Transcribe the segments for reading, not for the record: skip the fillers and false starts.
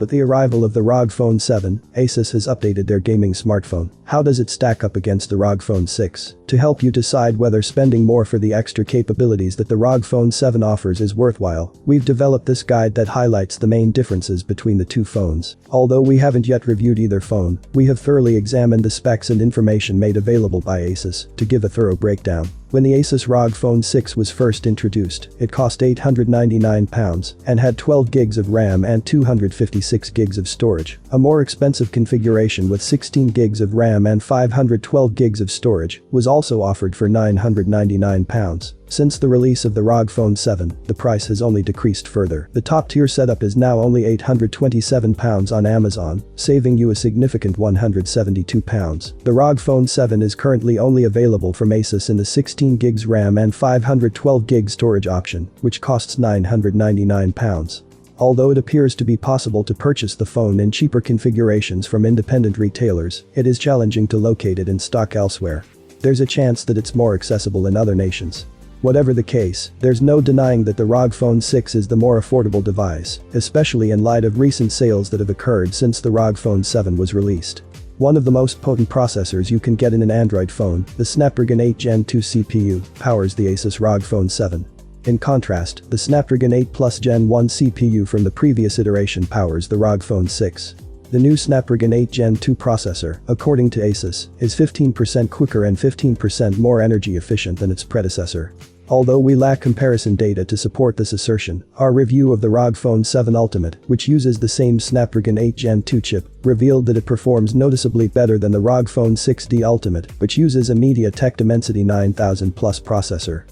With the arrival of the ROG Phone 7, Asus has updated their gaming smartphone. How does it stack up against the ROG Phone 6? To help you decide whether spending more for the extra capabilities that the ROG Phone 7 offers is worthwhile, we've developed this guide that highlights the main differences between the two phones. Although we haven't yet reviewed either phone, we have thoroughly examined the specs and information made available by Asus to give a thorough breakdown. When the Asus ROG Phone 6 was first introduced, it cost £899 and had 12 gigs of RAM and 256 gigs of storage. A more expensive configuration with 16 gigs of RAM and 512 gigs of storage was also offered for £999. Since the release of the ROG Phone 7, the price has only decreased further. The top-tier setup is now only £827 on Amazon, saving you a significant £172. The ROG Phone 7 is currently only available from Asus in the 16 gigs RAM and 512 gig storage option, which costs £999. Although it appears to be possible to purchase the phone in cheaper configurations from independent retailers, it is challenging to locate it in stock elsewhere. There's a chance that it's more accessible in other nations. Whatever the case, there's no denying that the ROG Phone 6 is the more affordable device, especially in light of recent sales that have occurred since the ROG Phone 7 was released. One of the most potent processors you can get in an Android phone, the Snapdragon 8 Gen 2 CPU, powers the Asus ROG Phone 7. In contrast, the Snapdragon 8 Plus Gen 1 CPU from the previous iteration powers the ROG Phone 6. The new Snapdragon 8 Gen 2 processor, according to Asus, is 15% quicker and 15% more energy efficient than its predecessor. Although we lack comparison data to support this assertion, our review of the ROG Phone 7 Ultimate, which uses the same Snapdragon 8 Gen 2 chip, revealed that it performs noticeably better than the ROG Phone 6D Ultimate, which uses a MediaTek Dimensity 9000 Plus processor.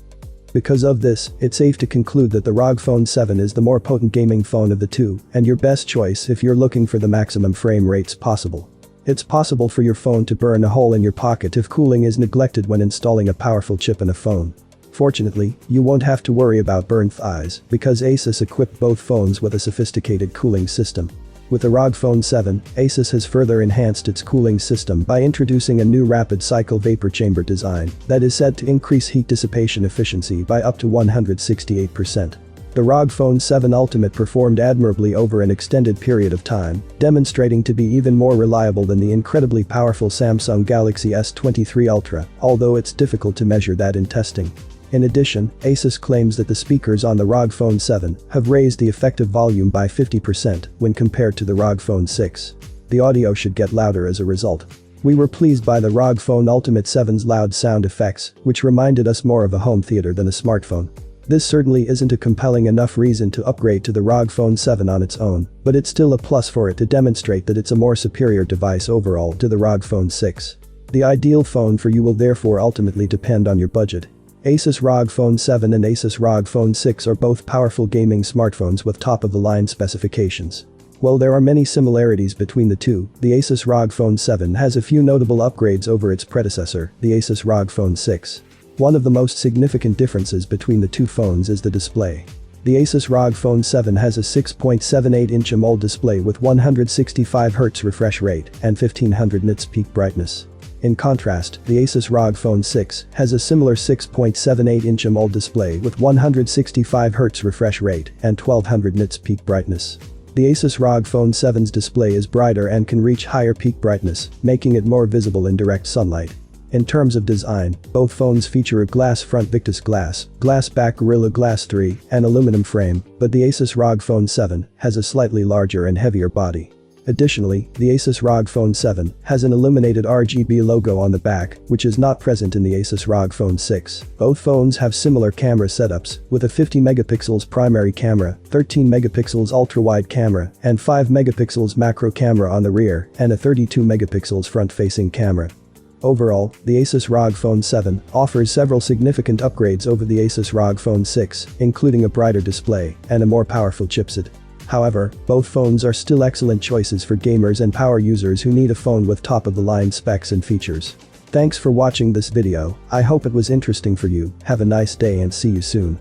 Because of this, it's safe to conclude that the ROG Phone 7 is the more potent gaming phone of the two, and your best choice if you're looking for the maximum frame rates possible. It's possible for your phone to burn a hole in your pocket if cooling is neglected when installing a powerful chip in a phone. Fortunately, you won't have to worry about burnt thighs because Asus equipped both phones with a sophisticated cooling system. With the ROG Phone 7, Asus has further enhanced its cooling system by introducing a new rapid cycle vapor chamber design that is said to increase heat dissipation efficiency by up to 168%. The ROG Phone 7 Ultimate performed admirably over an extended period of time, demonstrating to be even more reliable than the incredibly powerful Samsung Galaxy S23 Ultra, although it's difficult to measure that in testing. In addition, Asus claims that the speakers on the ROG Phone 7 have raised the effective volume by 50% when compared to the ROG Phone 6. The audio should get louder as a result. We were pleased by the ROG Phone Ultimate 7's loud sound effects, which reminded us more of a home theater than a smartphone. This certainly isn't a compelling enough reason to upgrade to the ROG Phone 7 on its own, but it's still a plus for it to demonstrate that it's a more superior device overall to the ROG Phone 6. The ideal phone for you will therefore ultimately depend on your budget. Asus ROG Phone 7 and Asus ROG Phone 6 are both powerful gaming smartphones with top-of-the-line specifications. While there are many similarities between the two, the Asus ROG Phone 7 has a few notable upgrades over its predecessor, the Asus ROG Phone 6. One of the most significant differences between the two phones is the display. The Asus ROG Phone 7 has a 6.78-inch AMOLED display with 165Hz refresh rate and 1500 nits peak brightness. In contrast, the Asus ROG Phone 6 has a similar 6.78-inch AMOLED display with 165Hz refresh rate and 1200 nits peak brightness. The Asus ROG Phone 7's display is brighter and can reach higher peak brightness, making it more visible in direct sunlight. In terms of design, both phones feature a glass front Victus glass back Gorilla Glass 3, and aluminum frame, but the Asus ROG Phone 7 has a slightly larger and heavier body. Additionally, the Asus ROG Phone 7 has an illuminated RGB logo on the back, which is not present in the Asus ROG Phone 6. Both phones have similar camera setups, with a 50 megapixels primary camera, 13 megapixels ultra-wide camera, and 5 megapixels macro camera on the rear, and a 32 megapixels front-facing camera. Overall, the Asus ROG Phone 7 offers several significant upgrades over the Asus ROG Phone 6, including a brighter display and a more powerful chipset. However, both phones are still excellent choices for gamers and power users who need a phone with top-of-the-line specs and features. Thanks for watching this video, I hope it was interesting for you, have a nice day and see you soon.